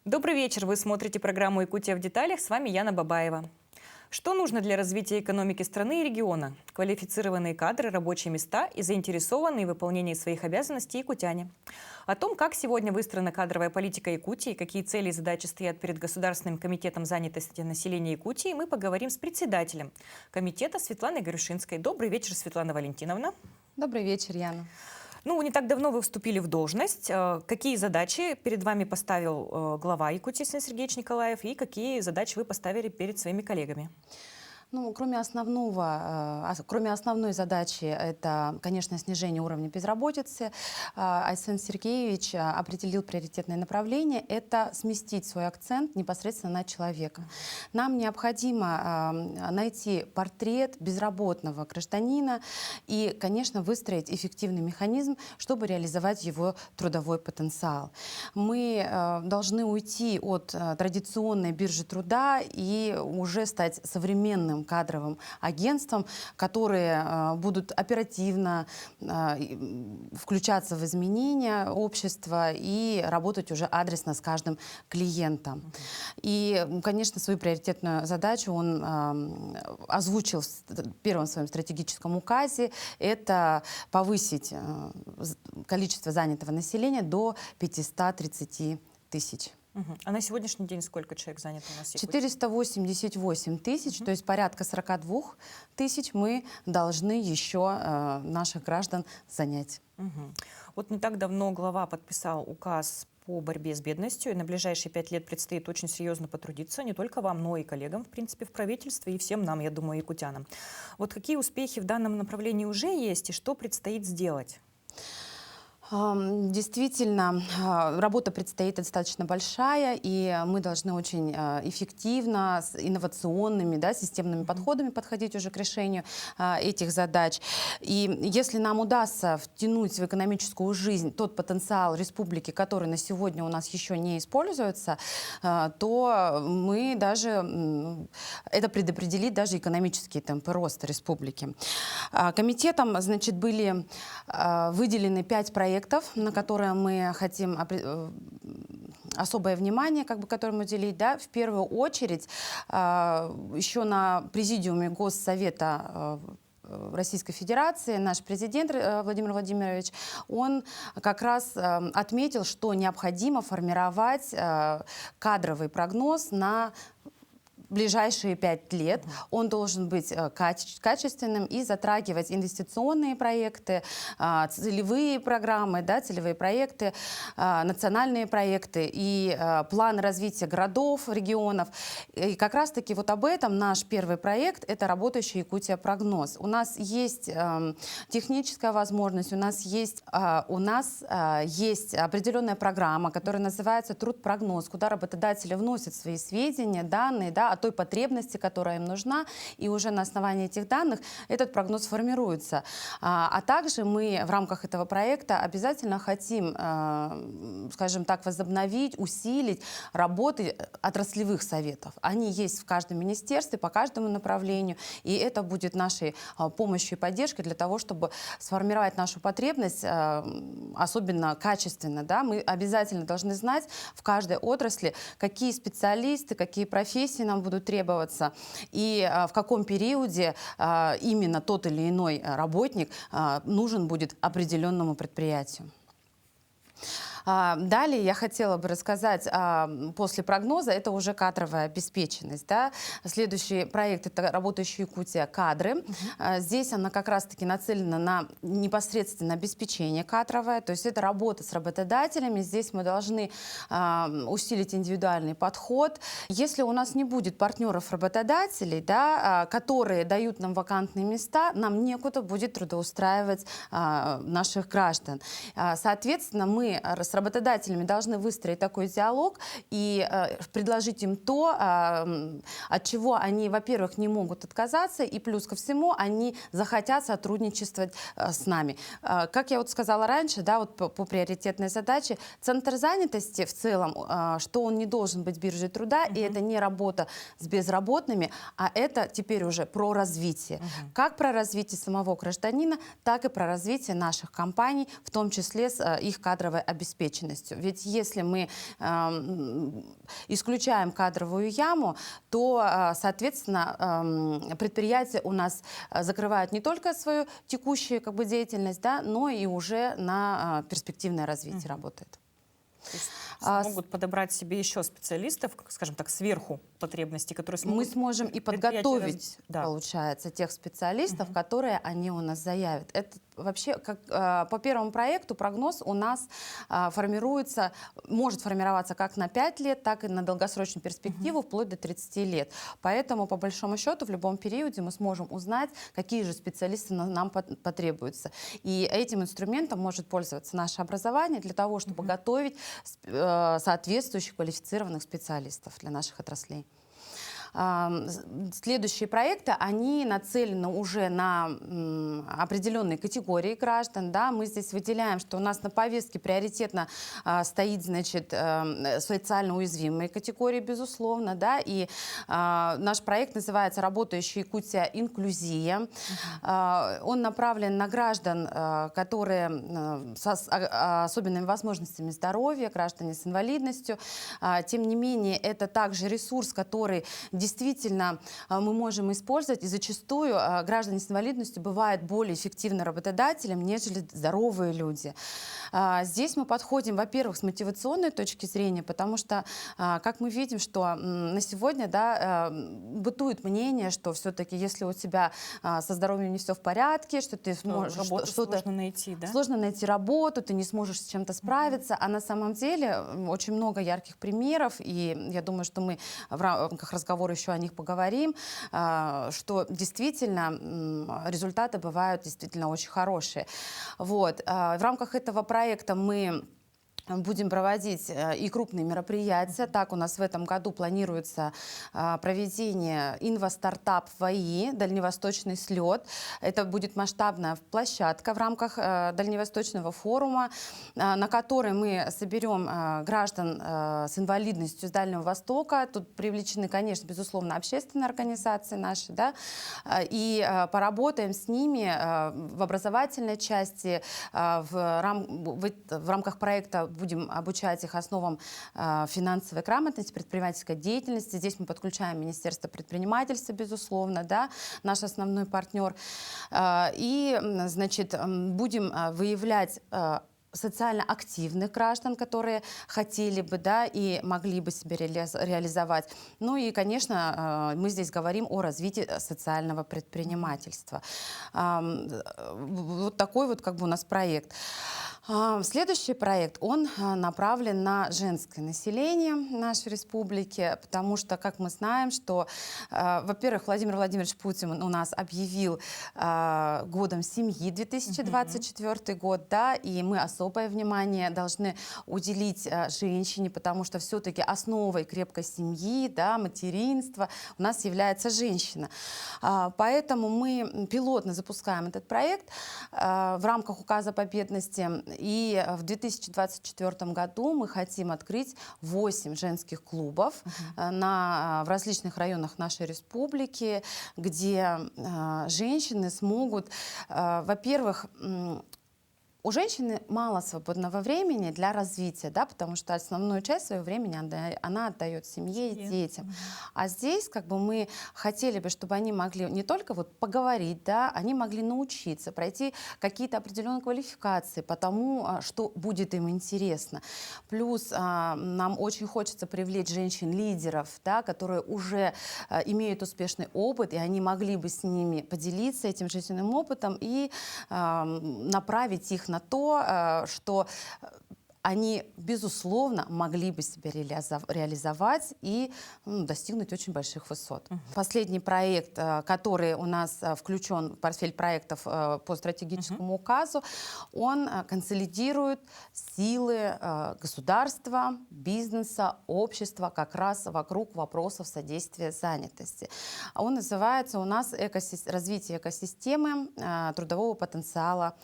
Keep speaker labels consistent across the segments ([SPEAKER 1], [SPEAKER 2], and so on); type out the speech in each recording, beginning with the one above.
[SPEAKER 1] Добрый вечер. Вы смотрите программу «Якутия в деталях». С вами Яна Бабаева. Что нужно для развития экономики страны и региона? Квалифицированные кадры, рабочие места и заинтересованные в выполнении своих обязанностей якутяне. О том, как сегодня выстроена кадровая политика Якутии, какие цели и задачи стоят перед Государственным комитетом занятости населения Якутии, мы поговорим с председателем комитета Светланой Горюшинской. Добрый вечер, Светлана Валентиновна.
[SPEAKER 2] Добрый вечер, Яна.
[SPEAKER 1] Не так давно вы вступили в должность. Какие задачи перед вами поставил глава Якутии Сын Сергеевич Николаев и какие задачи вы поставили перед своими коллегами?
[SPEAKER 2] Кроме основной задачи, это, конечно, снижение уровня безработицы, Айсен Сергеевич определил приоритетное направление – это сместить свой акцент непосредственно на человека. Нам необходимо найти портрет безработного гражданина и, конечно, выстроить эффективный механизм, чтобы реализовать его трудовой потенциал. Мы должны уйти от традиционной биржи труда и уже стать современным кадровым агентством, которые будут оперативно включаться в изменения общества и работать уже адресно с каждым клиентом. И, конечно, свою приоритетную задачу он озвучил в первом своем стратегическом указе. Это повысить количество занятого населения до 530 тысяч.
[SPEAKER 1] А на сегодняшний день сколько человек занято у нас?
[SPEAKER 2] 488 тысяч, то есть порядка 42 тысяч мы должны еще наших граждан занять.
[SPEAKER 1] Вот не так давно глава подписал указ по борьбе с бедностью, и на ближайшие 5 лет предстоит очень серьезно потрудиться не только вам, но и коллегам, в принципе, в правительстве, и всем нам, я думаю, якутянам. Вот какие успехи в данном направлении уже есть, и что предстоит сделать?
[SPEAKER 2] Действительно, работа предстоит достаточно большая, и мы должны очень эффективно, с инновационными, системными подходами подходить уже к решению этих задач. И если нам удастся втянуть в экономическую жизнь тот потенциал республики, который на сегодня у нас еще не используется, то мы даже, это предопределит даже экономические темпы роста республики. Комитетом, значит, были выделены 5 проектов, на которые мы хотим особое внимание, которому уделить. В первую очередь, еще на президиуме Госсовета Российской Федерации наш президент Владимир Владимирович, он как раз отметил, что необходимо формировать кадровый прогноз на ближайшие 5 лет. Он должен быть качественным и затрагивать инвестиционные проекты, целевые программы, целевые проекты, национальные проекты и планы развития городов, регионов. И как раз-таки вот об этом наш первый проект – это работающий Якутия прогноз. У нас есть техническая возможность, у нас есть определенная программа, которая называется «Труд-прогноз», куда работодатели вносят свои сведения, данные, о той потребности, которая им нужна, и уже на основании этих данных этот прогноз формируется. А также мы в рамках этого проекта обязательно хотим, скажем так, возобновить, усилить работы отраслевых советов. Они есть в каждом министерстве, по каждому направлению, и это будет нашей помощью и поддержкой для того, чтобы сформировать нашу потребность особенно качественно. Мы обязательно должны знать в каждой отрасли, какие специалисты, какие профессии нам будут требоваться и в каком периоде именно тот или иной работник нужен будет определенному предприятию. Далее я хотела бы рассказать после прогноза, это уже кадровая обеспеченность. Следующий проект – это работающая Якутия кадры. Здесь она как раз-таки нацелена на непосредственно обеспечение кадровое, то есть это работа с работодателями. Здесь мы должны усилить индивидуальный подход. Если у нас не будет партнеров-работодателей, которые дают нам вакантные места, нам некуда будет трудоустраивать наших граждан. Соответственно, мы с работодателями должны выстроить такой диалог и предложить им то, от чего они, во-первых, не могут отказаться, и плюс ко всему они захотят сотрудничать с нами. Как я сказала раньше, по приоритетной задаче, центр занятости в целом, что он не должен быть биржей труда, и это не работа с безработными, а это теперь уже про развитие. Как про развитие самого гражданина, так и про развитие наших компаний, в том числе с их кадровой обеспечением. обеспеченностью. Ведь если мы исключаем кадровую яму, то, соответственно, предприятия у нас закрывают не только свою текущую как бы деятельность, да, но и уже на перспективное развитие работает.
[SPEAKER 1] То есть могут подобрать себе еще специалистов, скажем так, сверху потребностей, которые смогут...
[SPEAKER 2] Мы сможем и подготовить,
[SPEAKER 1] Да.
[SPEAKER 2] получается, тех специалистов, которые они у нас заявят. Это вообще, как, по первому проекту прогноз у нас формируется, может формироваться как на 5 лет, так и на долгосрочную перспективу, вплоть до 30 лет. Поэтому, по большому счету, в любом периоде мы сможем узнать, какие же специалисты нам потребуются. И этим инструментом может пользоваться наше образование для того, чтобы готовить соответствующих квалифицированных специалистов для наших отраслей. Следующие проекты, они нацелены уже на определенные категории граждан. Да? Мы здесь выделяем, что у нас на повестке приоритетно стоит, значит, социально уязвимые категории, безусловно. Да? И наш проект называется «Работающая Якутия. Инклюзия». Он направлен на граждан, которые с особенными возможностями здоровья, граждане с инвалидностью. Тем не менее, это также ресурс, который действительно мы можем использовать, и зачастую граждане с инвалидностью бывают более эффективны работодателем, нежели здоровые люди. Здесь мы подходим, во-первых, с мотивационной точки зрения, потому что, как мы видим, что на сегодня, да, бытует мнение, что все-таки, если у тебя со здоровьем не все в порядке, что ты сможешь что-то...
[SPEAKER 1] Сложно найти, да?
[SPEAKER 2] Сложно найти работу, ты не сможешь с чем-то справиться, а на самом деле очень много ярких примеров, и я думаю, что мы в рамках разговора еще о них поговорим, что действительно результаты бывают действительно очень хорошие. Вот. В рамках этого проекта мы будем проводить и крупные мероприятия. Так, у нас в этом году планируется проведение «Инвостартап ВАИ», дальневосточный слет. Это будет масштабная площадка в рамках Дальневосточного форума, на которой мы соберем граждан с инвалидностью с Дальнего Востока. Тут привлечены, конечно, безусловно, общественные организации наши, да, и поработаем с ними в образовательной части, в рамках проекта будем обучать их основам финансовой грамотности, предпринимательской деятельности. Здесь мы подключаем Министерство предпринимательства, безусловно, да, наш основной партнер. И, значит, будем выявлять социально активных граждан, которые хотели бы, да, и могли бы себя реализовать. Ну и, конечно, мы здесь говорим о развитии социального предпринимательства. Вот такой вот как бы у нас проект. Следующий проект, он направлен на женское население нашей республики, потому что, как мы знаем, что, во-первых, Владимир Владимирович Путин у нас объявил годом семьи 2024 год, да, и мы особое внимание должны уделить женщине, потому что все-таки основой крепкой семьи, да, материнства у нас является женщина. Поэтому мы пилотно запускаем этот проект в рамках указа Победности. И в 2024 году мы хотим открыть 8 женских клубов в различных районах нашей республики, где женщины смогут, во-первых, у женщины мало свободного времени для развития, да, потому что основную часть своего времени она отдает семье и детям. А здесь как бы мы хотели бы, чтобы они могли не только вот поговорить, да, они могли научиться, пройти какие-то определенные квалификации по тому, что будет им интересно. Плюс нам очень хочется привлечь женщин-лидеров, да, которые уже имеют успешный опыт, и они могли бы с ними поделиться этим жизненным опытом и направить их на то, что они, безусловно, могли бы себя реализовать и достигнуть очень больших высот. Последний проект, который у нас включен в портфель проектов по стратегическому указу, он консолидирует силы государства, бизнеса, общества как раз вокруг вопросов содействия занятости. Он называется у нас «Развитие экосистемы трудового потенциала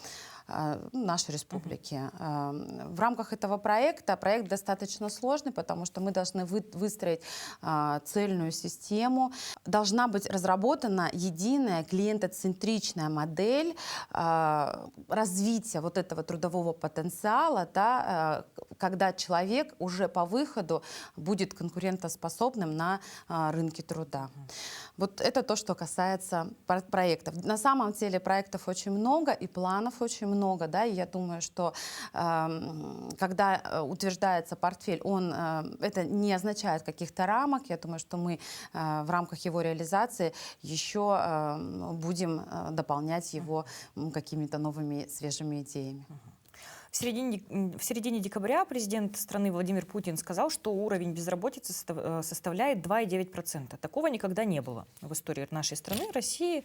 [SPEAKER 2] нашей республики. В рамках этого проект достаточно сложный, потому что мы должны выстроить цельную систему. Должна быть разработана единая клиентоцентричная модель развития вот этого трудового потенциала, да, когда человек уже по выходу будет конкурентоспособным на рынке труда. Вот это то, что касается проектов. На самом деле проектов очень много и планов очень много, да, и я думаю, что когда утверждается портфель, это не означает каких-то рамок. Я думаю, что мы в рамках его реализации еще будем дополнять его какими-то новыми свежими идеями.
[SPEAKER 1] В середине декабря президент страны Владимир Путин сказал, что уровень безработицы составляет 2,9%. Такого никогда не было в истории нашей страны, России.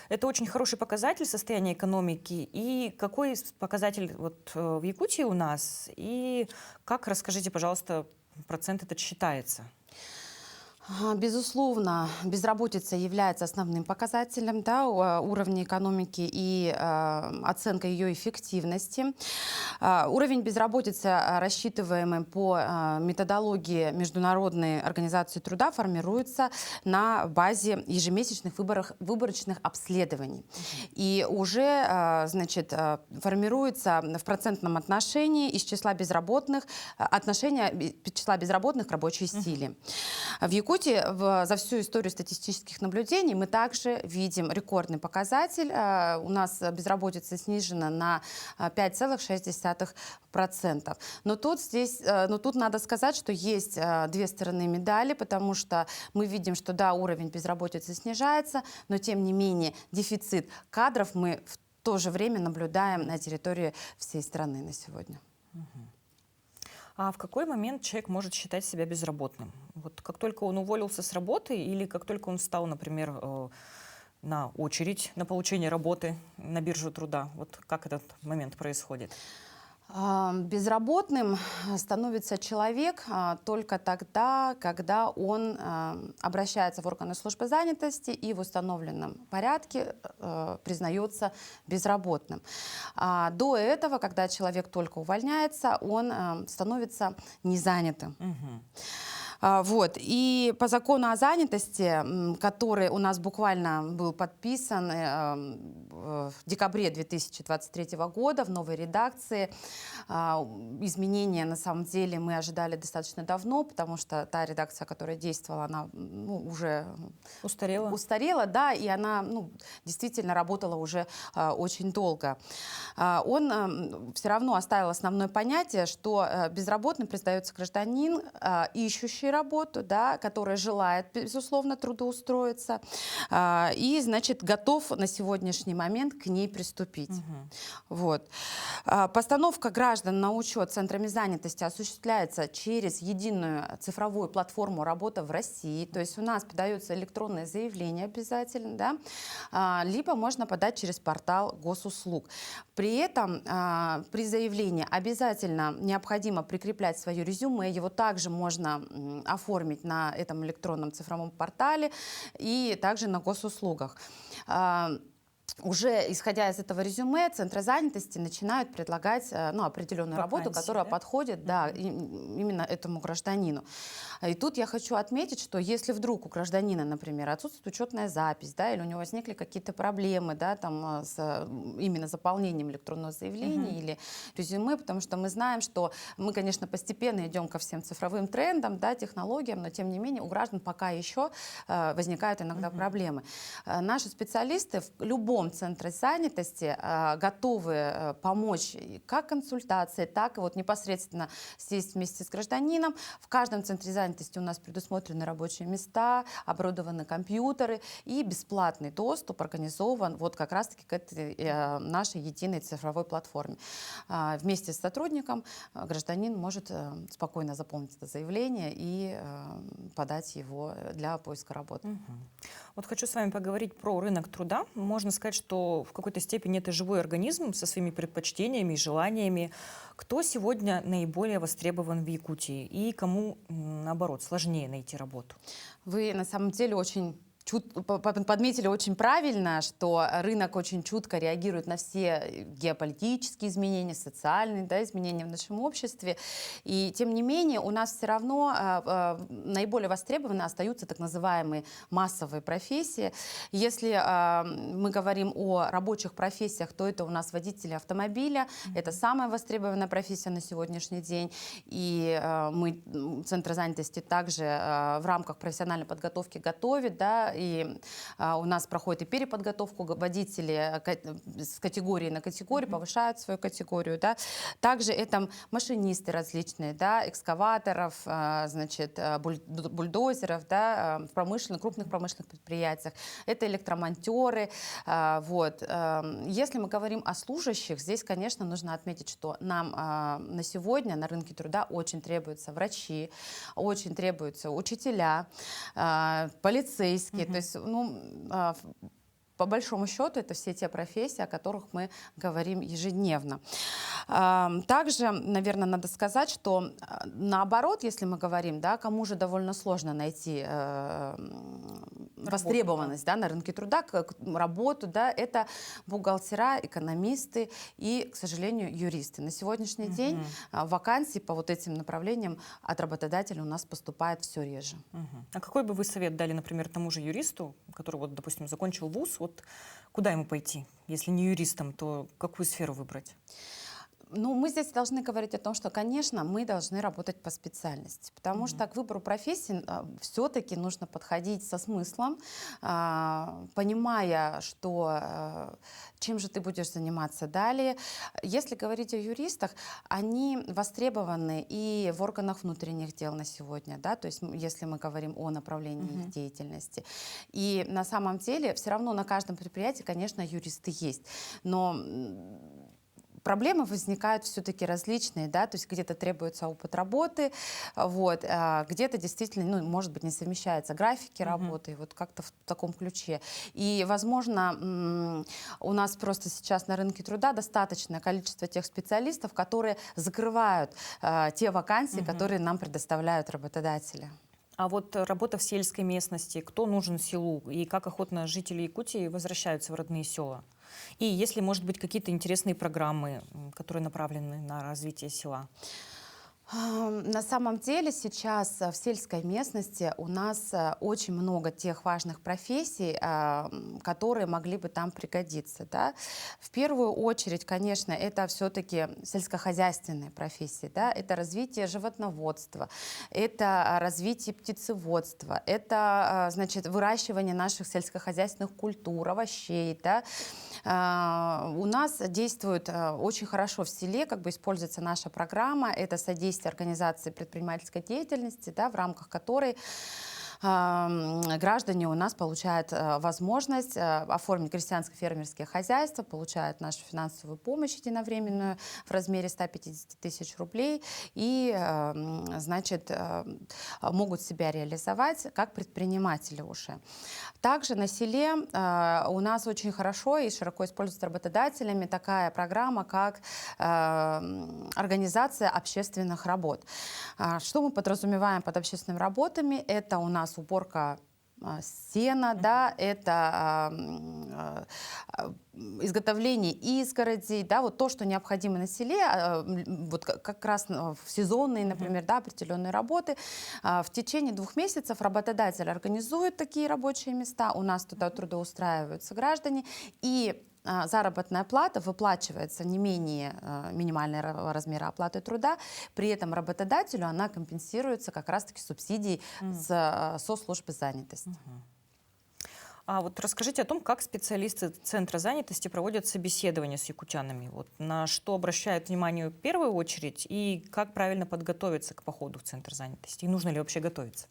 [SPEAKER 1] Это очень хороший показатель состояния экономики. И какой показатель вот в Якутии у нас? И как, расскажите, пожалуйста, процент этот считается?
[SPEAKER 2] Безусловно, безработица является основным показателем, да, уровня экономики и оценка ее эффективности. Уровень безработицы, рассчитываемый по методологии Международной организации труда, формируется на базе ежемесячных выборочных обследований. И уже, значит, формируется в процентном отношении из числа безработных, отношение числа безработных к рабочей силе. В Якутии за всю историю статистических наблюдений мы также видим рекордный показатель. У нас безработица снижена на 5,6%. Но тут надо сказать, что есть две стороны медали, потому что мы видим, что да, уровень безработицы снижается, но тем не менее дефицит кадров мы в то же время наблюдаем на территории всей страны на сегодня.
[SPEAKER 1] А в какой момент человек может считать себя безработным? Вот как только он уволился с работы или как только он встал, например, на очередь на получение работы на биржу труда? Вот как этот момент происходит?
[SPEAKER 2] Безработным становится человек только тогда, когда он обращается в органы службы занятости и в установленном порядке признается безработным. До этого, когда человек только увольняется, он становится незанятым. Вот. И по закону о занятости, который у нас буквально был подписан в декабре 2023 года в новой редакции, изменения на самом деле мы ожидали достаточно давно, потому что та редакция, которая действовала, она уже устарела, да, и она действительно работала уже очень долго. Он все равно оставил основное понятие, что безработным признается гражданин, ищущий работу, да, который желает, безусловно, трудоустроиться и, значит, готов на сегодняшний момент к ней приступить. Вот. Постановка граждан на учет центрами занятости осуществляется через единую цифровую платформу «Работа в России». То есть у нас подается электронное заявление обязательно, да, либо можно подать через портал госуслуг. При этом при заявлении обязательно необходимо прикреплять свое резюме. Его также можно оформить на этом электронном цифровом портале и также на госуслугах. Уже исходя из этого резюме, центры занятости начинают предлагать определенную работу, которая подходит именно этому гражданину. И тут я хочу отметить, что если вдруг у гражданина, например, отсутствует учетная запись, да, или у него возникли какие-то проблемы, да, там, с именно заполнением электронного заявления или резюме, потому что мы знаем, что мы, конечно, постепенно идем ко всем цифровым трендам, да, технологиям, но тем не менее у граждан пока еще возникают иногда проблемы. Наши специалисты в любом центре занятости готовы помочь как консультации, так и вот непосредственно сесть вместе с гражданином. В каждом центре занятости у нас предусмотрены рабочие места, оборудованы компьютеры и бесплатный доступ организован вот как раз-таки к этой нашей единой цифровой платформе. Вместе с сотрудником гражданин может спокойно заполнить это заявление и подать его для поиска работы.
[SPEAKER 1] Вот хочу с вами поговорить про рынок труда. Можно сказать, что в какой-то степени это живой организм со своими предпочтениями и желаниями. Кто сегодня наиболее востребован в Якутии и кому, наоборот, сложнее найти работу?
[SPEAKER 2] Вы на самом деле очень подметили очень правильно, что рынок очень чутко реагирует на все геополитические изменения, социальные, да, изменения в нашем обществе. И тем не менее у нас все равно наиболее востребованы остаются так называемые массовые профессии. Если мы говорим о рабочих профессиях, то это у нас водители автомобиля. Это самая востребованная профессия на сегодняшний день. И мы, Центр занятости, также в рамках профессиональной подготовки готовит, да, и у нас проходит и переподготовку, водители с категории на категорию повышают свою категорию, да. Также это машинисты различные, да, экскаваторов, значит, бульдозеров, да, в крупных промышленных предприятиях. Это электромонтеры, вот. Если мы говорим о служащих, здесь, конечно, нужно отметить, что нам на сегодня на рынке труда очень требуются врачи, очень требуются учителя, полицейские. То есть, по большому счету, это все те профессии, о которых мы говорим ежедневно. Также, наверное, надо сказать, что наоборот, если мы говорим, да, кому же довольно сложно найти востребованность, да, на рынке труда, работу, да, это бухгалтера, экономисты и, к сожалению, юристы. На сегодняшний день вакансий по вот этим направлениям от работодателя у нас поступает все реже.
[SPEAKER 1] А какой бы вы совет дали, например, тому же юристу, который, вот, допустим, закончил вуз, вот куда ему пойти? Если не юристом, то какую сферу выбрать?
[SPEAKER 2] Ну, мы здесь должны говорить о том, что, конечно, мы должны работать по специальности, потому что к выбору профессии все-таки нужно подходить со смыслом, понимая, что чем же ты будешь заниматься далее. Если говорить о юристах, они востребованы и в органах внутренних дел на сегодня, да, то есть если мы говорим о направлении их деятельности. И на самом деле все равно на каждом предприятии, конечно, юристы есть, но проблемы возникают все-таки различные, да, то есть где-то требуется опыт работы, вот, где-то действительно, может быть, не совмещаются графики работы, вот как-то в таком ключе. И, возможно, у нас просто сейчас на рынке труда достаточное количество тех специалистов, которые закрывают те вакансии, которые нам предоставляют работодатели.
[SPEAKER 1] А вот работа в сельской местности, кто нужен селу и как охотно жители Якутии возвращаются в родные села? И есть ли, может быть, какие-то интересные программы, которые направлены на развитие села?
[SPEAKER 2] На самом деле сейчас в сельской местности у нас очень много тех важных профессий, которые могли бы там пригодиться. Да? В первую очередь, конечно, это все-таки сельскохозяйственные профессии. Да? Это развитие животноводства, это развитие птицеводства, это, значит, выращивание наших сельскохозяйственных культур, овощей. Да? У нас действует очень хорошо в селе, как бы используется наша программа, это содействие организации предпринимательской деятельности, да, в рамках которой граждане у нас получают возможность оформить крестьянско-фермерские хозяйства, получают нашу финансовую помощь единовременную в размере 150 тысяч рублей и, значит, могут себя реализовать как предприниматели уже. Также на селе у нас очень хорошо и широко используется работодателями такая программа, как организация общественных работ. Что мы подразумеваем под общественными работами? Это у нас уборка сена, да, это изготовление изгородей, да, вот то, что необходимо на селе, вот как раз в сезонные, например, да, определенные работы. В течение 2 месяцев работодатель организует такие рабочие места, у нас туда трудоустраиваются граждане, и заработная плата выплачивается не менее минимального размера оплаты труда, при этом работодателю она компенсируется как раз-таки субсидией со службы занятости.
[SPEAKER 1] А вот расскажите о том, как специалисты Центра занятости проводят собеседование с якутянами. Вот на что обращают внимание в первую очередь и как правильно подготовиться к походу в Центр занятости? И нужно ли вообще готовиться?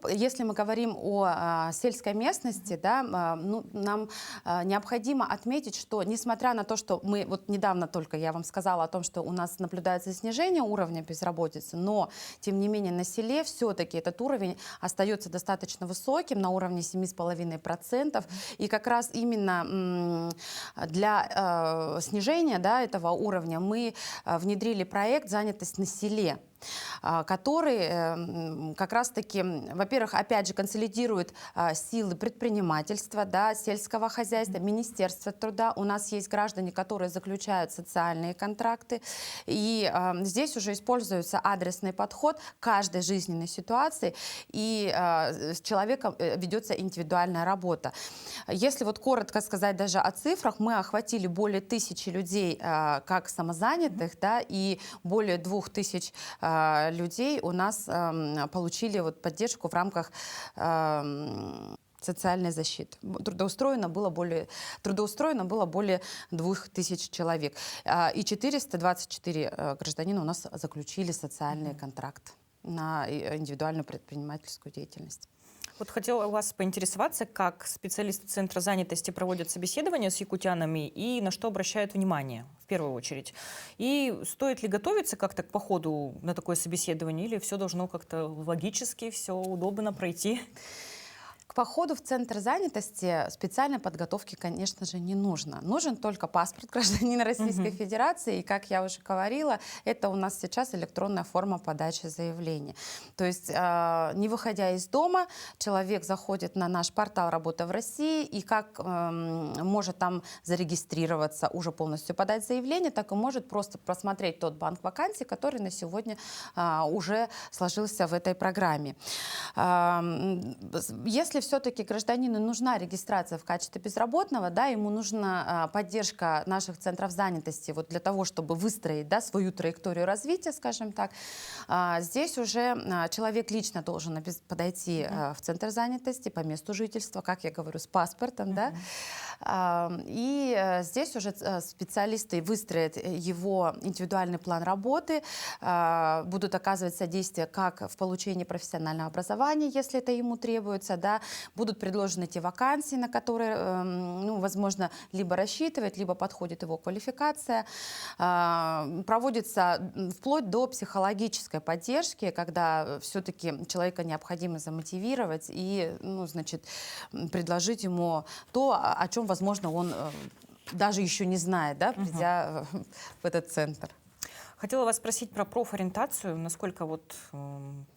[SPEAKER 2] Если мы говорим о сельской местности, да, нам необходимо отметить, что несмотря на то, что мы, вот недавно только я вам сказала о том, что у нас наблюдается снижение уровня безработицы, но тем не менее на селе все-таки этот уровень остается достаточно высоким, на уровне 7,5%. И как раз именно для снижения, да, этого уровня мы внедрили проект «Занятость на селе». который как раз-таки, во-первых, опять же, консолидирует силы предпринимательства, да, сельского хозяйства, Министерства труда. У нас есть граждане, которые заключают социальные контракты. И здесь уже используется адресный подход к каждой жизненной ситуации, и с человеком ведется индивидуальная работа. Если вот коротко сказать даже о цифрах, мы охватили более 1000 людей как самозанятых, да, и более 2000 людей у нас получили вот поддержку в рамках социальной защиты. Трудоустроено было более 2000 человек. И 424 гражданина у нас заключили социальный контракт на индивидуальную предпринимательскую деятельность.
[SPEAKER 1] Вот хотела у вас поинтересоваться, как специалисты Центра занятости проводят собеседования с якутянами и на что обращают внимание в первую очередь. И стоит ли готовиться как-то к походу на такое собеседование, или все должно как-то логически, все удобно пройти?
[SPEAKER 2] К походу в Центр занятости специальной подготовки, конечно же, не нужно. Нужен только паспорт гражданина Российской Федерации. И, как я уже говорила, это у нас сейчас электронная форма подачи заявления. То есть, не выходя из дома, человек заходит на наш портал «Работа в России» и как может там зарегистрироваться, уже полностью подать заявление, так и может просто просмотреть тот банк вакансий, который на сегодня уже сложился в этой программе. Если все-таки гражданину нужна регистрация в качестве безработного, да, ему нужна поддержка наших центров занятости вот для того, чтобы выстроить, да, свою траекторию развития, скажем так, здесь уже человек лично должен подойти в центр занятости по месту жительства, как я говорю, с паспортом, да, и здесь уже специалисты выстроят его индивидуальный план работы, будут оказывать содействие как в получении профессионального образования, если это ему требуется, да, будут предложены те вакансии, на которые, ну, возможно, либо рассчитывает, либо подходит его квалификация. Проводится вплоть до психологической поддержки, когда все-таки человека необходимо замотивировать и, ну, значит, предложить ему то, о чем, возможно, он даже еще не знает, да, придя в этот центр.
[SPEAKER 1] Хотела вас спросить про профориентацию, насколько вот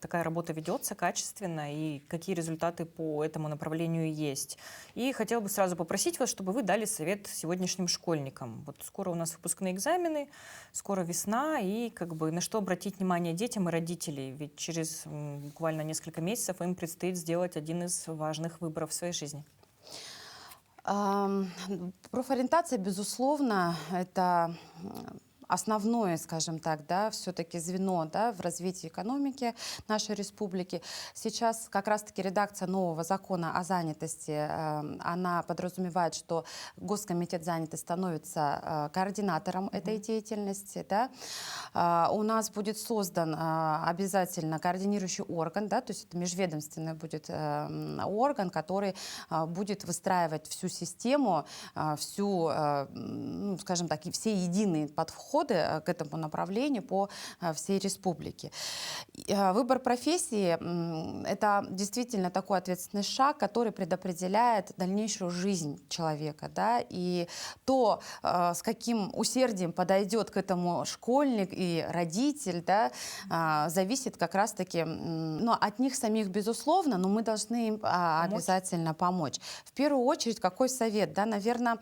[SPEAKER 1] такая работа ведется качественно и какие результаты по этому направлению есть. И хотела бы сразу попросить вас, чтобы вы дали совет сегодняшним школьникам. Вот скоро у нас выпускные экзамены, скоро весна, и как бы на что обратить внимание детям и родителей, ведь через буквально несколько месяцев им предстоит сделать один из важных выборов в своей жизни.
[SPEAKER 2] Профориентация, безусловно, это основное, скажем так, да, все-таки звено, да, в развитии экономики нашей республики. Сейчас как раз-таки редакция нового закона о занятости, она подразумевает, что Госкомитет занятости становится координатором этой деятельности. Да. У нас будет создан обязательно координирующий орган, да, то есть это межведомственный будет орган, который будет выстраивать всю систему, всю, ну, скажем так, и все единые подходы к этому направлению по всей республике. Выбор профессии – это действительно такой ответственный шаг, который предопределяет дальнейшую жизнь человека. Да? И то, с каким усердием подойдет к этому школьник и родитель, да, зависит как раз-таки, ну, от них самих, безусловно, но мы должны им обязательно помочь. В первую очередь, какой совет? Да? Наверное,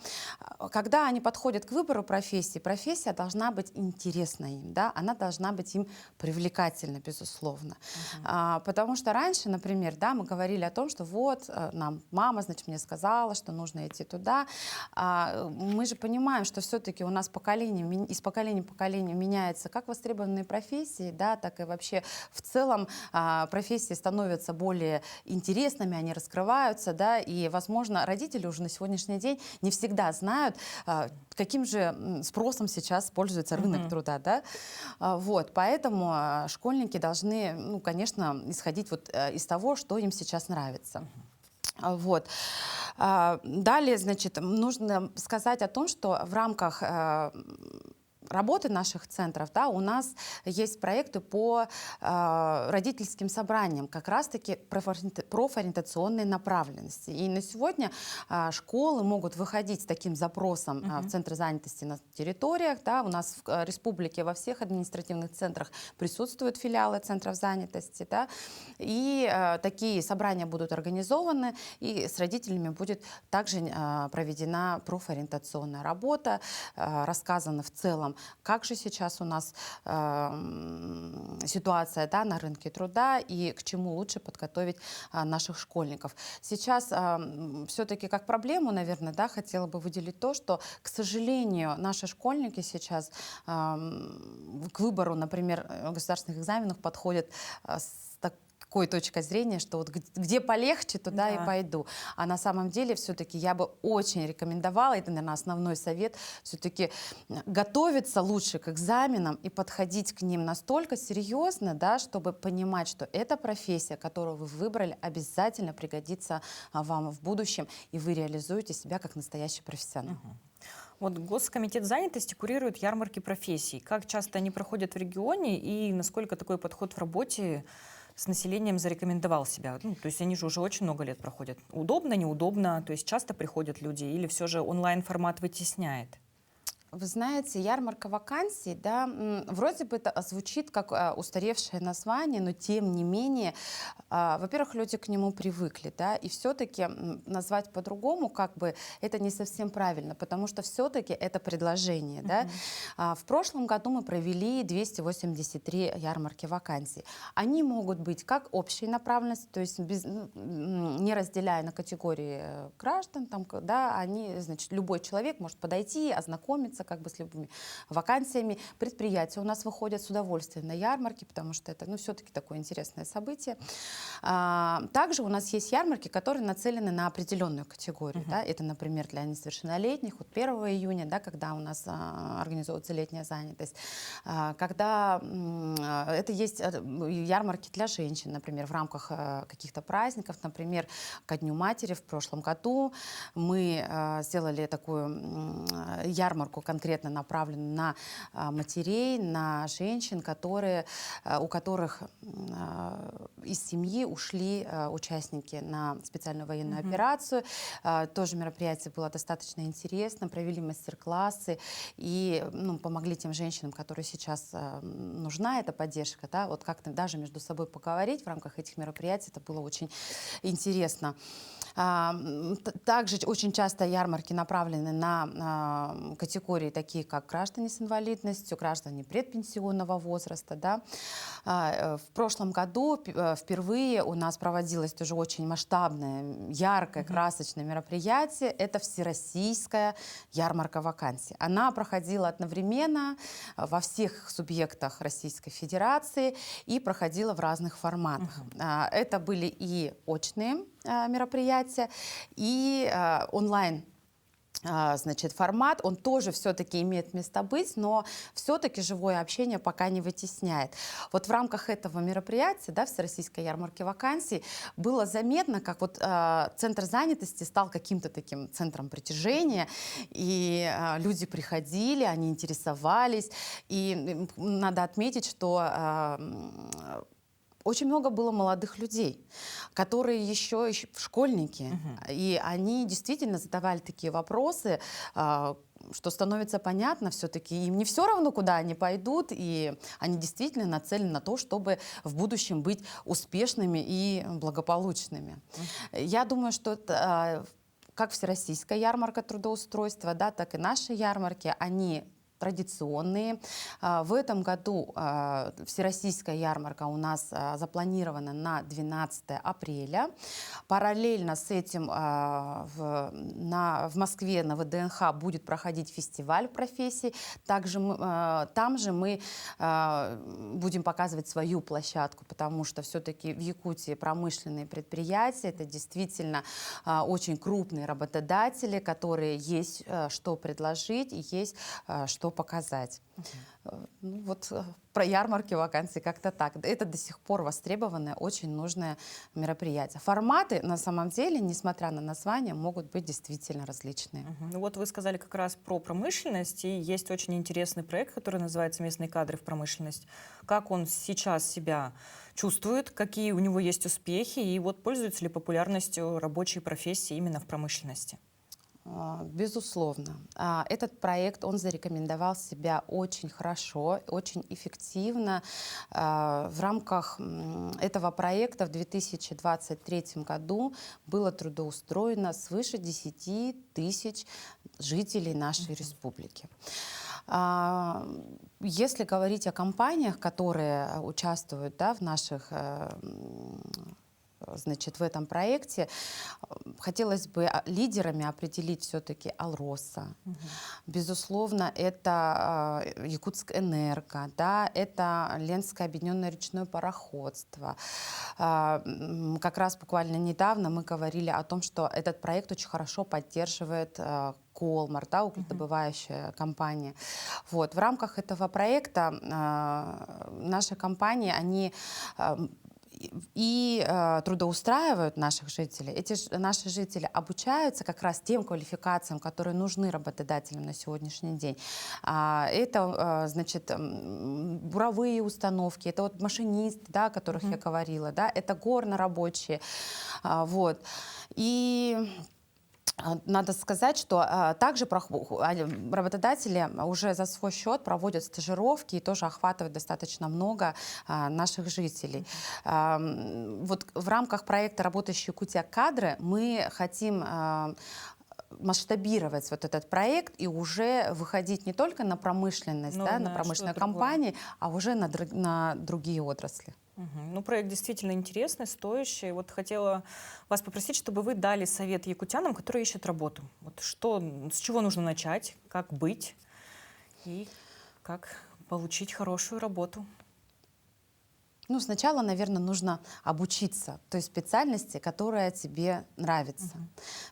[SPEAKER 2] когда они подходят к выбору профессии, профессия должна быть интересна им, да? Она должна быть им привлекательна, безусловно. Потому что раньше, например, да, мы говорили о том, что вот нам мама, значит, мне сказала, что нужно идти туда. Мы же понимаем, что все-таки у нас поколение, из поколения в поколение меняется как востребованные профессии, да, так и вообще в целом профессии становятся более интересными, они раскрываются, да, и, возможно, родители уже на сегодняшний день не всегда знают, каким же спросом сейчас пользуется рынок труда, да? Вот, поэтому школьники должны, ну, конечно, исходить вот из того, что им сейчас нравится. Вот. Далее, значит, нужно сказать о том, что в рамках работы наших центров, да, у нас есть проекты по родительским собраниям, как раз-таки профориентационной направленности. И на сегодня школы могут выходить с таким запросом в центры занятости на территориях. Да, у нас в республике во всех административных центрах присутствуют филиалы центров занятости. Да, и такие собрания будут организованы, и с родителями будет также проведена профориентационная работа, рассказано в целом, как же сейчас у нас ситуация, да, на рынке труда и к чему лучше подготовить наших школьников. Сейчас все-таки как проблему, наверное, да, хотела бы выделить то, что, к сожалению, наши школьники сейчас к выбору, например, государственных экзаменов подходят с такой точкой зрения, что вот где полегче, туда и пойду. А на самом деле все-таки я бы очень рекомендовала, это, наверное, основной совет, все-таки готовиться лучше к экзаменам и подходить к ним настолько серьезно, да, чтобы понимать, что эта профессия, которую вы выбрали, обязательно пригодится вам в будущем, и вы реализуете себя как настоящий профессионал.
[SPEAKER 1] Вот Госкомитет занятости курирует ярмарки профессий. Как часто они проходят в регионе и насколько такой подход в работе с населением зарекомендовал себя? Ну, то есть они же уже очень много лет проходят. Удобно, неудобно? То есть часто приходят люди или все же онлайн-формат вытесняет?
[SPEAKER 2] Вы знаете, ярмарка вакансий, да, вроде бы это звучит как устаревшее название, но тем не менее, во-первых, люди к нему привыкли, да, и все-таки назвать по-другому, как бы, это не совсем правильно, потому что все-таки это предложение, да. В прошлом году мы провели 283 ярмарки вакансий. Они могут быть как общей направленности, то есть не разделяя на категории граждан, там, да, они, значит, любой человек может подойти, ознакомиться как бы с любыми вакансиями. Предприятия у нас выходят с удовольствием на ярмарки, потому что это, ну, все-таки такое интересное событие. Также у нас есть ярмарки, которые нацелены на определенную категорию. Да? Это, например, для несовершеннолетних. Вот 1 июня, да, когда у нас организуется летняя занятость. Когда это есть ярмарки для женщин, например, в рамках каких-то праздников. Например, ко Дню матери в прошлом году мы сделали такую ярмарку, конкретно направленную на матерей, на женщин, у которых из семьи ушли участники на специальную военную операцию. Тоже мероприятие было достаточно интересно, провели мастер-классы и помогли тем женщинам, которые сейчас нужна эта поддержка, да, вот как-то даже между собой поговорить в рамках этих мероприятий. Это было очень интересно. Также очень часто ярмарки направлены на категории, такие как граждане с инвалидностью, граждане предпенсионного возраста. Да. В прошлом году впервые у нас проводилось тоже очень масштабное, яркое, красочное мероприятие. Это Всероссийская ярмарка вакансий. Она проходила одновременно во всех субъектах Российской Федерации и проходила в разных форматах. Это были и очные мероприятия, и онлайн, значит, формат, он тоже все-таки имеет место быть, но все-таки живое общение пока не вытесняет. Вот в рамках этого мероприятия, да, Всероссийской ярмарки вакансий, было заметно, как вот центр занятости стал каким-то таким центром притяжения, и люди приходили, они интересовались, и надо отметить, что очень много было молодых людей, которые еще школьники, и они действительно задавали такие вопросы, что становится понятно, все-таки им не все равно, куда они пойдут, и они действительно нацелены на то, чтобы в будущем быть успешными и благополучными. Я думаю, что как Всероссийская ярмарка трудоустройства, да, так и наши ярмарки, они традиционные. В этом году Всероссийская ярмарка у нас запланирована на 12 апреля. Параллельно с этим в Москве на ВДНХ будет проходить фестиваль профессий. Там же мы будем показывать свою площадку, потому что все-таки в Якутии промышленные предприятия — это действительно очень крупные работодатели, которые есть что предложить и есть что показать. Ну, вот про ярмарки вакансий как-то так. Это до сих пор востребованное, очень нужное мероприятие. Форматы, на самом деле, несмотря на название, могут быть действительно различные.
[SPEAKER 1] Ну вот вы сказали как раз про промышленность, и есть очень интересный проект, который называется «Местные кадры в промышленность». Как он сейчас себя чувствует, какие у него есть успехи, и вот пользуется ли популярностью рабочие профессии именно в промышленности?
[SPEAKER 2] Безусловно. Этот проект, он зарекомендовал себя очень хорошо, очень эффективно. В рамках этого проекта в 2023 году было трудоустроено свыше 10 тысяч жителей нашей республики. Если говорить о компаниях, которые участвуют, да, в наших значит, в этом проекте, хотелось бы лидерами определить все-таки «Алроса». Безусловно, это Якутскэнерго, да, это Ленское объединенное речное пароходство. Как раз буквально недавно мы говорили о том, что этот проект очень хорошо поддерживает Колмар, да, угледобывающая компания. Вот. В рамках этого проекта наши компании, они и трудоустраивают наших жителей. Наши жители обучаются как раз тем квалификациям, которые нужны работодателям на сегодняшний день. Это, значит, буровые установки, это вот машинисты, да, о которых я говорила, да, это горнорабочие. Вот. И надо сказать, что также работодатели уже за свой счет проводят стажировки и тоже охватывают достаточно много наших жителей. Вот в рамках проекта «Работающие Якутия кадры» мы хотим масштабировать вот этот проект и уже выходить не только на промышленность, да, на промышленные компании, а уже на другие отрасли.
[SPEAKER 1] Ну, проект действительно интересный, стоящий. Вот хотела вас попросить, чтобы вы дали совет якутянам, которые ищут работу. Вот с чего нужно начать, как быть и как получить хорошую работу.
[SPEAKER 2] Ну, сначала, наверное, нужно обучиться той специальности, которая тебе нравится,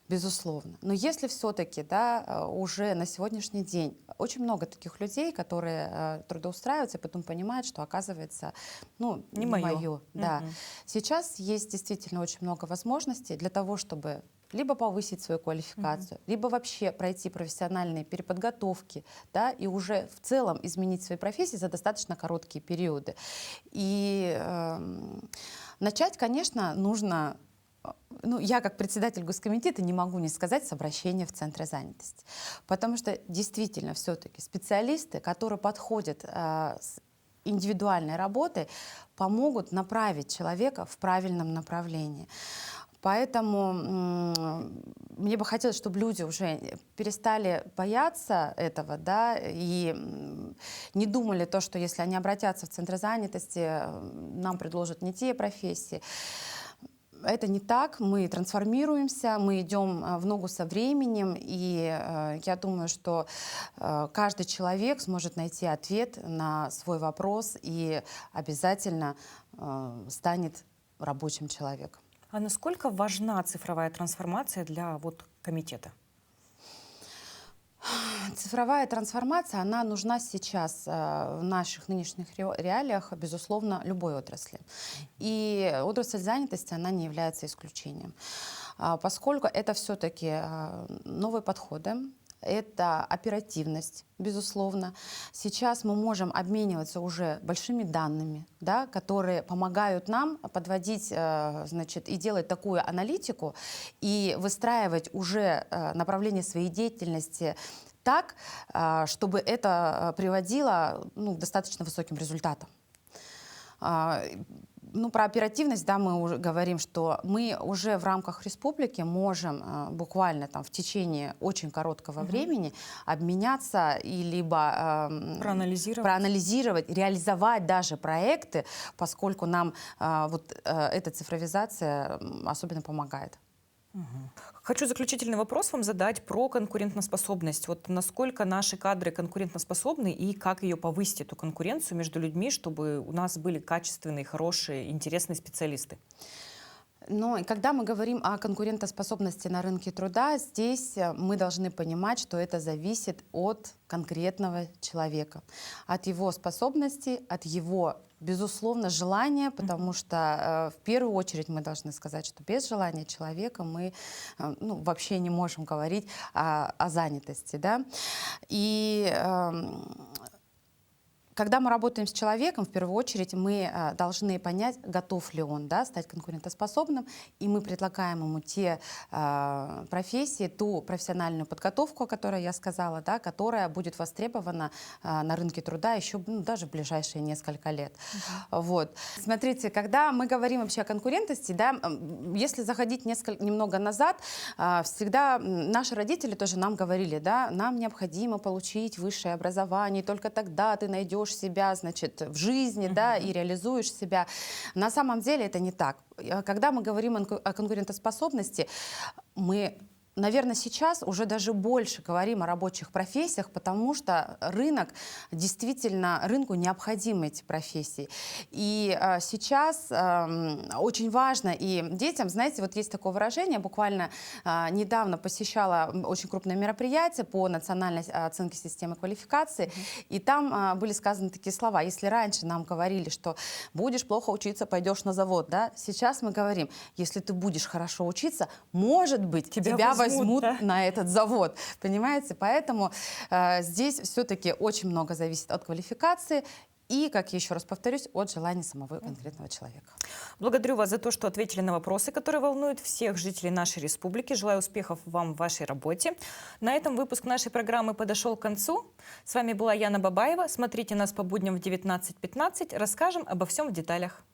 [SPEAKER 2] безусловно. Но если все-таки, да, уже на сегодняшний день очень много таких людей, которые трудоустраиваются и потом понимают, что, оказывается, ну, не мое. Да. Сейчас есть действительно очень много возможностей для того, чтобы либо повысить свою квалификацию, либо вообще пройти профессиональные переподготовки, да, и уже в целом изменить свои профессии за достаточно короткие периоды. И начать, конечно, нужно. Ну, я как председатель госкомитета не могу не сказать с обращения в центры занятости. Потому что действительно все-таки специалисты, которые подходят с индивидуальной работой, помогут направить человека в правильном направлении. Поэтому мне бы хотелось, чтобы люди уже перестали бояться этого, да, и не думали то, что если они обратятся в центр занятости, нам предложат не те профессии. Это не так, мы трансформируемся, мы идем в ногу со временем, и я думаю, что каждый человек сможет найти ответ на свой вопрос и обязательно станет рабочим человеком.
[SPEAKER 1] А насколько важна цифровая трансформация для вот комитета?
[SPEAKER 2] Цифровая трансформация, она нужна сейчас в наших нынешних реалиях, безусловно, любой отрасли. И отрасль занятости, она не является исключением. Поскольку это все-таки новые подходы, это оперативность, безусловно. Сейчас мы можем обмениваться уже большими данными, да, которые помогают нам подводить, значит, и делать такую аналитику и выстраивать уже направление своей деятельности так, чтобы это приводило, ну, к достаточно высоким результатам. Ну, про оперативность, да, мы уже говорим, что мы уже в рамках республики можем буквально там в течение очень короткого времени обменяться и либо проанализировать, реализовать даже проекты, поскольку нам вот эта цифровизация особенно помогает.
[SPEAKER 1] Хочу заключительный вопрос вам задать про конкурентоспособность. Вот насколько наши кадры конкурентоспособны и как ее повысить, эту конкуренцию между людьми, чтобы у нас были качественные, хорошие, интересные специалисты?
[SPEAKER 2] Но и когда мы говорим о конкурентоспособности на рынке труда, здесь мы должны понимать, что это зависит от конкретного человека, от его способностей, от его, безусловно, желания, потому что в первую очередь мы должны сказать, что без желания человека мы вообще не можем говорить о занятости. Да? И когда мы работаем с человеком, в первую очередь мы должны понять, готов ли он, да, стать конкурентоспособным, и мы предлагаем ему те профессии, ту профессиональную подготовку, о которой я сказала, да, которая будет востребована на рынке труда еще даже в ближайшие несколько лет. Вот. Смотрите, когда мы говорим вообще о конкурентности, да, если заходить немного назад, всегда наши родители тоже нам говорили, да, нам необходимо получить высшее образование, и только тогда ты найдешь себя, значит, в жизни, да, и реализуешь себя. На самом деле это не так. Когда мы говорим о конкурентоспособности, мы, наверное, сейчас уже даже больше говорим о рабочих профессиях, потому что рынку необходимы эти профессии. И сейчас очень важно и детям, знаете, вот есть такое выражение, буквально недавно посещала очень крупное мероприятие по национальной оценке системы квалификации, и там были сказаны такие слова: если раньше нам говорили, что будешь плохо учиться, пойдешь на завод, да, сейчас мы говорим, если ты будешь хорошо учиться, может быть, тебя возьмут да? на этот завод, понимаете? Поэтому здесь все-таки очень много зависит от квалификации и, как я еще раз повторюсь, от желания самого конкретного человека.
[SPEAKER 1] Благодарю вас за то, что ответили на вопросы, которые волнуют всех жителей нашей республики. Желаю успехов вам в вашей работе. На этом выпуск нашей программы подошел к концу. С вами была Яна Бабаева. Смотрите нас по будням в 19:15. Расскажем обо всем в деталях.